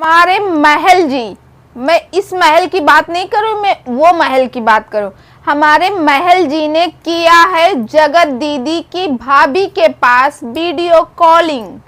हमारे महल जी, मैं इस महल की बात नहीं करूं, मैं वो महल की बात करूं। हमारे महल जी ने किया है जगत दीदी की भाभी के पास वीडियो कॉलिंग,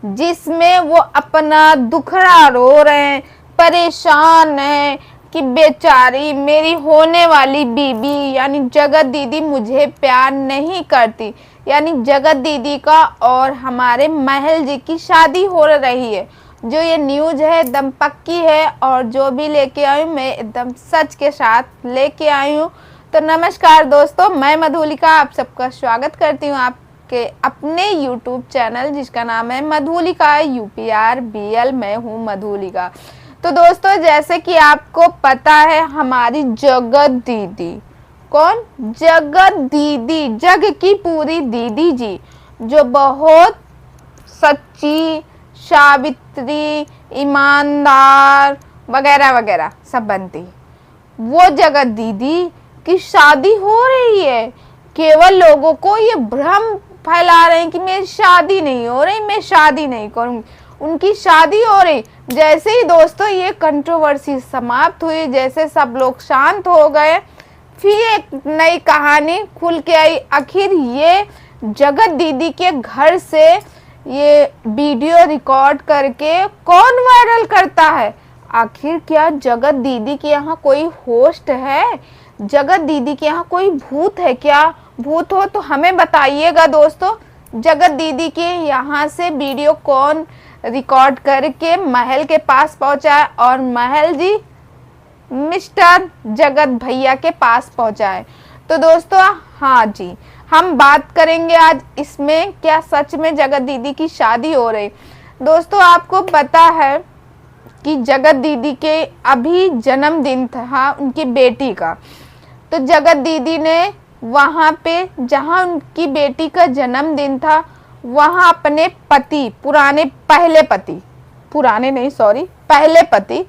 जिसमें वो अपना दुखड़ा रो रहे हैं, परेशान हैं कि बेचारी मेरी होने वाली बीबी यानी जगत दीदी मुझे प्यार नहीं करती। यानी जगत दीदी का और हमारे महल जी की शादी हो रही है। जो ये न्यूज़ है एकदम पक्की है और जो भी लेके आई हूँ मैं एकदम सच के साथ लेके आई हूँ। तो नमस्कार दोस्तों, मैं मधुलिका आप सबका स्वागत करती हूँ आपके अपने YouTube चैनल जिसका नाम है मधुलिका UPRBL। मैं हूँ मधुलिका। तो दोस्तों, जैसे कि आपको पता है, हमारी जगत दीदी, कौन? जगत दीदी, जग की पूरी दीदी जी, जो बहुत सच्ची, सावित्री, ईमानदार वगैरह वगैरह सब बनती, वो जगत दीदी की शादी हो रही है। केवल लोगों को ये भ्रम फैला रहे हैं कि मेरी शादी नहीं हो रही, मैं शादी नहीं करूंगी। उनकी शादी हो रही। जैसे ही दोस्तों ये कंट्रोवर्सी समाप्त हुई, जैसे सब लोग शांत हो गए, फिर एक नई कहानी खुल के आई। आखिर ये जगत दीदी के घर से ये वीडियो रिकॉर्ड करके कौन वायरल करता है? आखिर क्या जगत दीदी के यहाँ कोई होस्ट है? जगत दीदी के यहाँ कोई भूत है क्या? भूत हो तो हमें बताइएगा दोस्तों। जगत दीदी के यहाँ से वीडियो कौन रिकॉर्ड करके महल के पास पहुंचाए और महल जी मिस्टर जगत भैया के पास पहुंचाए? तो दोस्तों हाँ जी, हम बात करेंगे आज इसमें क्या सच में जगत दीदी की शादी हो रही। दोस्तों, आपको पता है कि जगत दीदी के अभी जन्मदिन था उनकी बेटी का। तो जगत दीदी ने वहाँ पे जहाँ उनकी बेटी का जन्मदिन था, वहाँ अपने पति, पहले पति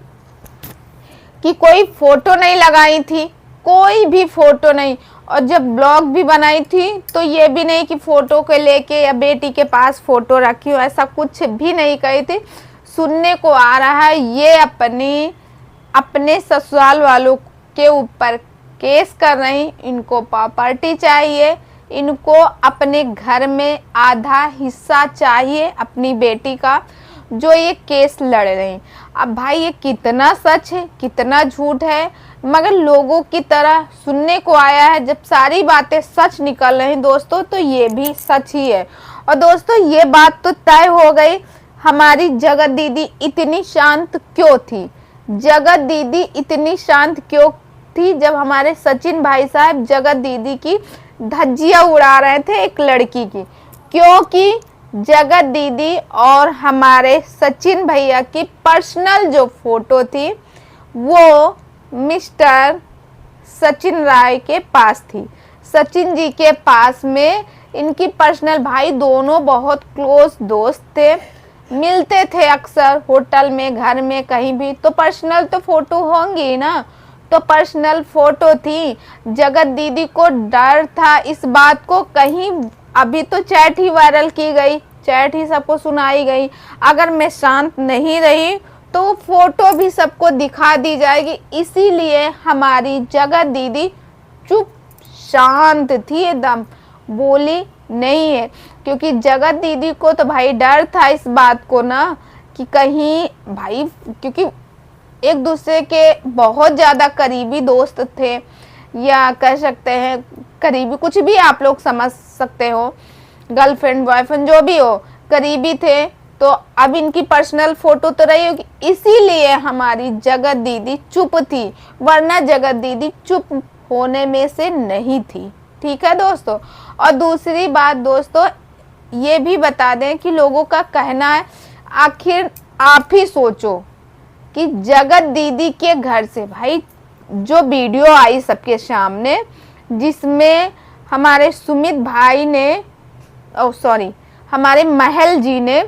की कोई फोटो नहीं लगाई थी, कोई भी फोटो नहीं। और जब ब्लॉग भी बनाई थी तो ये भी नहीं कि फोटो को लेके या बेटी के पास फोटो रखी हो, ऐसा कुछ भी नहीं कही थी। सुनने को आ रहा है ये अपने ससुराल वालों के ऊपर केस कर रही। इनको प्रॉपर्टी चाहिए, इनको अपने घर में आधा हिस्सा चाहिए अपनी बेटी का, जो ये केस लड़ रही। अब भाई ये कितना सच है कितना झूठ है, मगर लोगों की तरह सुनने को आया है। जब सारी बातें सच निकल रही दोस्तों, तो ये भी सच ही है। और दोस्तों ये बात तो तय हो गई, हमारी जगत दीदी इतनी शांत क्यों थी? जगत दीदी इतनी शांत क्यों थी जब हमारे सचिन भाई साहब जगत दीदी की धज्जियां उड़ा रहे थे एक लड़की की? क्योंकि जगत दीदी और हमारे सचिन भैया की पर्सनल जो फोटो थी वो मिस्टर सचिन राय के पास थी। सचिन जी के पास में इनकी पर्सनल, भाई दोनों बहुत क्लोज दोस्त थे, मिलते थे अक्सर होटल में, घर में, कहीं भी। तो पर्सनल तो फोटो होंगी ना, तो पर्सनल फोटो थी। जगत दीदी को डर था इस बात को, कहीं अभी तो चैट ही वायरल की गई, चैट ही सबको सुनाई गई। अगर मैं शांत नहीं रही तो फोटो भी सबको दिखा दी जाएगी। इसीलिए हमारी जगत दीदी चुप शांत थी, एकदम बोली नहीं है। क्योंकि जगत दीदी को तो भाई डर था इस बात को ना कि कहीं भाई, क्योंकि एक दूसरे के बहुत ज़्यादा करीबी दोस्त थे, या कह सकते हैं करीबी, कुछ भी आप लोग समझ सकते हो, गर्लफ्रेंड बॉयफ्रेंड जो भी हो, करीबी थे। तो अब इनकी पर्सनल फोटो तो रही होगी, इसीलिए हमारी जगत दीदी चुप थी, वरना जगत दीदी चुप होने में से नहीं थी। ठीक है दोस्तों। और दूसरी बात दोस्तों ये भी बता दें कि लोगों का कहना है, आखिर आप ही सोचो कि जगत दीदी के घर से भाई जो वीडियो आई सबके सामने, जिसमें हमारे सुमित भाई ने, हमारे महल जी ने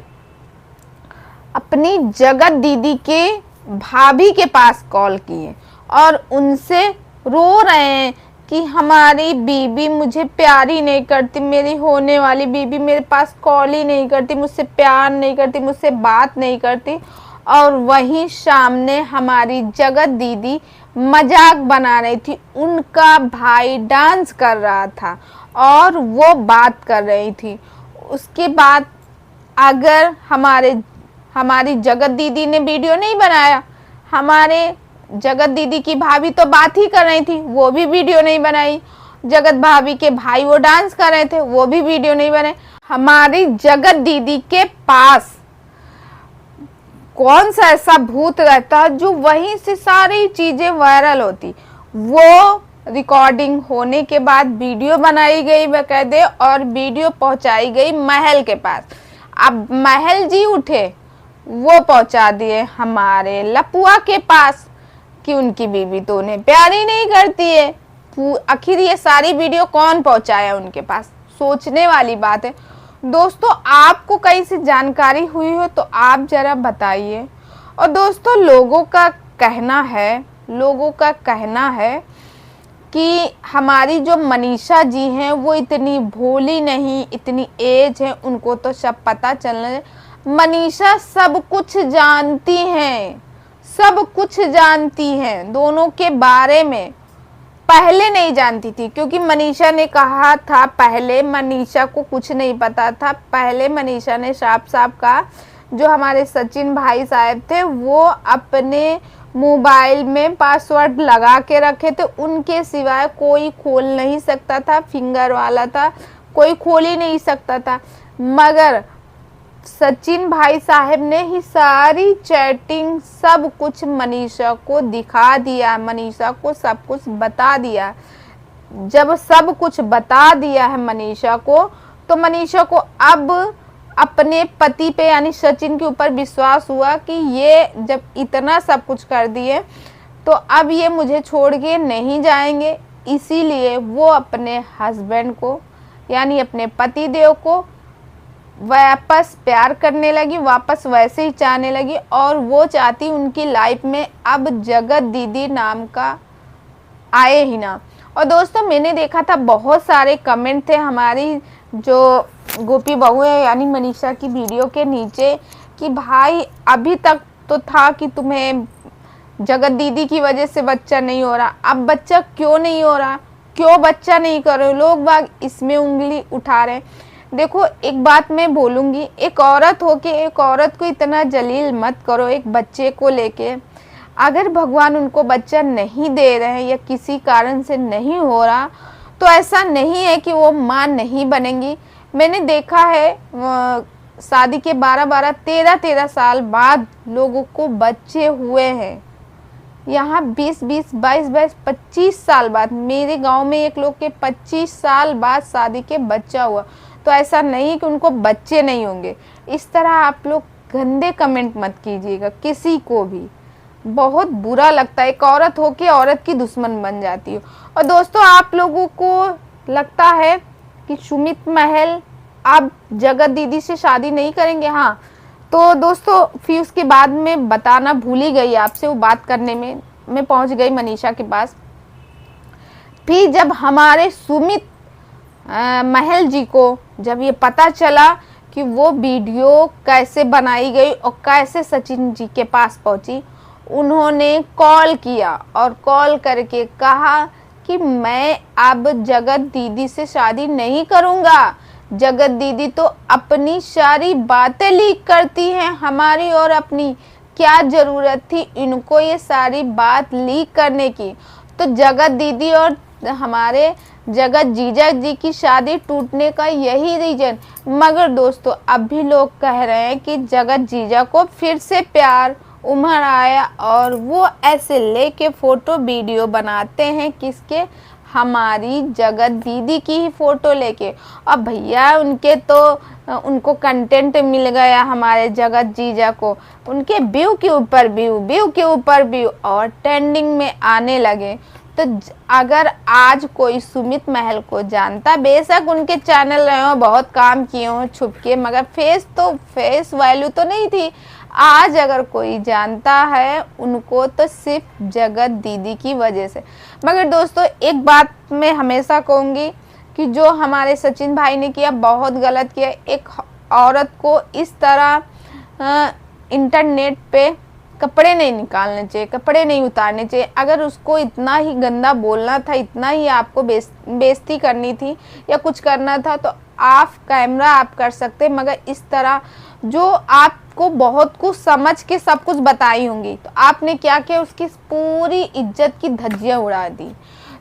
अपनी जगत दीदी के भाभी के पास कॉल किए और उनसे रो रहे हैं कि हमारी बीबी मुझे प्यार ही नहीं करती, मेरी होने वाली बीबी मेरे पास कॉल ही नहीं करती, मुझसे प्यार नहीं करती, मुझसे बात नहीं करती। और वहीं सामने हमारी जगत दीदी मजाक बना रही थी। उनका भाई डांस कर रहा था और वो बात कर रही थी। उसके बाद अगर हमारी जगत दीदी ने वीडियो नहीं बनाया, हमारे जगत दीदी की भाभी तो बात ही कर रही थी, वो भी वीडियो नहीं बनाई। जगत भाभी के भाई वो डांस कर रहे थे, वो भी वीडियो नहीं बनाए। हमारी जगत दीदी के पास कौन सा ऐसा भूत रहता जो वहीं से सारी चीजें वायरल होती। वो रिकॉर्डिंग होने के बाद वीडियो बनाई गई बकायदे और वीडियो पहुंचाई गई महल के पास। अब महल जी उठे, वो पहुंचा दिए हमारे लपुआ के पास कि उनकी बीवी तो उन्हें प्यार ही नहीं करती है। आखिर ये सारी वीडियो कौन पहुंचाया उनके पास? सोचने वाली बात है। दोस्तों, आपको कहीं से जानकारी हुई हो तो आप जरा बताइए। और दोस्तों, लोगों का कहना है कि हमारी जो मनीषा जी हैं वो इतनी भोली नहीं, इतनी एज है, उनको तो सब पता चलने। मनीषा सब कुछ जानती हैं, सब कुछ जानती हैं दोनों के बारे में। पहले नहीं जानती थी क्योंकि मनीषा ने कहा था, पहले मनीषा को कुछ नहीं पता था। पहले मनीषा ने साफ साफ कहा, जो हमारे सचिन भाई साहब थे वो अपने मोबाइल में पासवर्ड लगा के रखे थे, उनके सिवाय कोई खोल नहीं सकता था। फिंगर वाला था, कोई खोल ही नहीं सकता था। मगर सचिन भाई साहब ने ही सारी चैटिंग सब कुछ मनीषा को दिखा दिया, मनीषा को सब कुछ बता दिया। जब सब कुछ बता दिया है मनीषा को, तो मनीषा को अब अपने पति पे यानी सचिन के ऊपर विश्वास हुआ कि ये जब इतना सब कुछ कर दिए तो अब ये मुझे छोड़ के नहीं जाएंगे। इसीलिए वो अपने हस्बैंड को यानी अपने पति देव को वापस प्यार करने लगी, वापस वैसे ही चाहने लगी। और वो चाहती उनकी लाइफ में अब जगत दीदी नाम का आए ही ना। और दोस्तों, मैंने देखा था बहुत सारे कमेंट थे हमारी जो गोपी बहू है यानी मनीषा की वीडियो के नीचे कि भाई अभी तक तो था कि तुम्हें जगत दीदी की वजह से बच्चा नहीं हो रहा, अब बच्चा क्यों नहीं हो रहा, क्यों बच्चा नहीं कर रहे हो? लोग बाग इसमें उंगली उठा रहे हैं। देखो, एक बात मैं बोलूँगी, एक औरत होके एक औरत को इतना जलील मत करो एक बच्चे को लेके। अगर भगवान उनको बच्चा नहीं दे रहे हैं या किसी कारण से नहीं हो रहा, तो ऐसा नहीं है कि वो माँ नहीं बनेंगी। मैंने देखा है शादी के 12-12, 13-13 साल बाद लोगों को बच्चे हुए हैं। यहाँ 20-20, 22-22, 25 साल बाद मेरे गांव में एक लोग के 25 साल बाद शादी के बच्चा हुआ। तो ऐसा नहीं कि उनको बच्चे नहीं होंगे। इस तरह आप लोग गंदे कमेंट मत कीजिएगा किसी को भी, बहुत बुरा लगता है। एक औरत हो के औरत की दुश्मन बन जाती हो। और दोस्तों, आप लोगों को लगता है कि सुमित महल अब जगत दीदी से शादी नहीं करेंगे? हाँ, तो दोस्तों फिर उसके बाद में बताना भूल ही गई आपसे, वो बात करने में मैं पहुंच गई मनीषा के पास। फिर जब हमारे सुमित महल जी को जब ये पता चला कि वो वीडियो कैसे बनाई गई और कैसे सचिन जी के पास पहुंची, उन्होंने कॉल किया और कॉल करके कहा कि मैं अब जगत दीदी से शादी नहीं करूंगा। जगत दीदी तो अपनी सारी बातें लीक करती हैं हमारी और अपनी, क्या जरूरत थी इनको ये सारी बात लीक करने की? तो जगत दीदी और हमारे जगत जीजा जी की शादी टूटने का यही रीजन। मगर दोस्तों, अब भी लोग कह रहे हैं कि जगत जीजा को फिर से प्यार उमड़ आया और वो ऐसे लेके फोटो वीडियो बनाते हैं किसके? हमारी जगत दीदी की ही फोटो लेके। अब भैया उनको कंटेंट मिल गया हमारे जगत जीजा को, उनके व्यू के ऊपर व्यू के ऊपर व्यू और ट्रेंडिंग में आने लगे। तो अगर आज कोई सुमित महल को जानता, बेशक उनके चैनल रहे हो, बहुत काम किए हो छुप के, मगर फेस वैल्यू तो नहीं थी। आज अगर कोई जानता है उनको तो सिर्फ जगत दीदी की वजह से। मगर दोस्तों, एक बात मैं हमेशा कहूँगी कि जो हमारे सचिन भाई ने किया बहुत गलत किया। एक औरत को इस तरह इंटरनेट पे कपड़े नहीं निकालने चाहिए, कपड़े नहीं उतारने चाहिए। अगर उसको इतना ही गंदा बोलना था, इतना ही आपको बेइज्जती करनी थी या कुछ करना था तो आप कैमरा आप कर सकते, मगर इस तरह जो आपको बहुत कुछ समझ के सब कुछ बताई होंगी तो आपने क्या किया, उसकी पूरी इज्जत की धज्जियां उड़ा दी।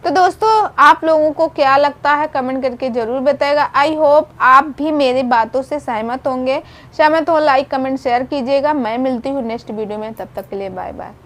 तो दोस्तों आप लोगों को क्या लगता है कमेंट करके ज़रूर बताएगा। आई होप आप भी मेरी बातों से सहमत होंगे। सहमत हो लाइक कमेंट शेयर कीजिएगा। मैं मिलती हूँ नेक्स्ट वीडियो में, तब तक के लिए बाय बाय।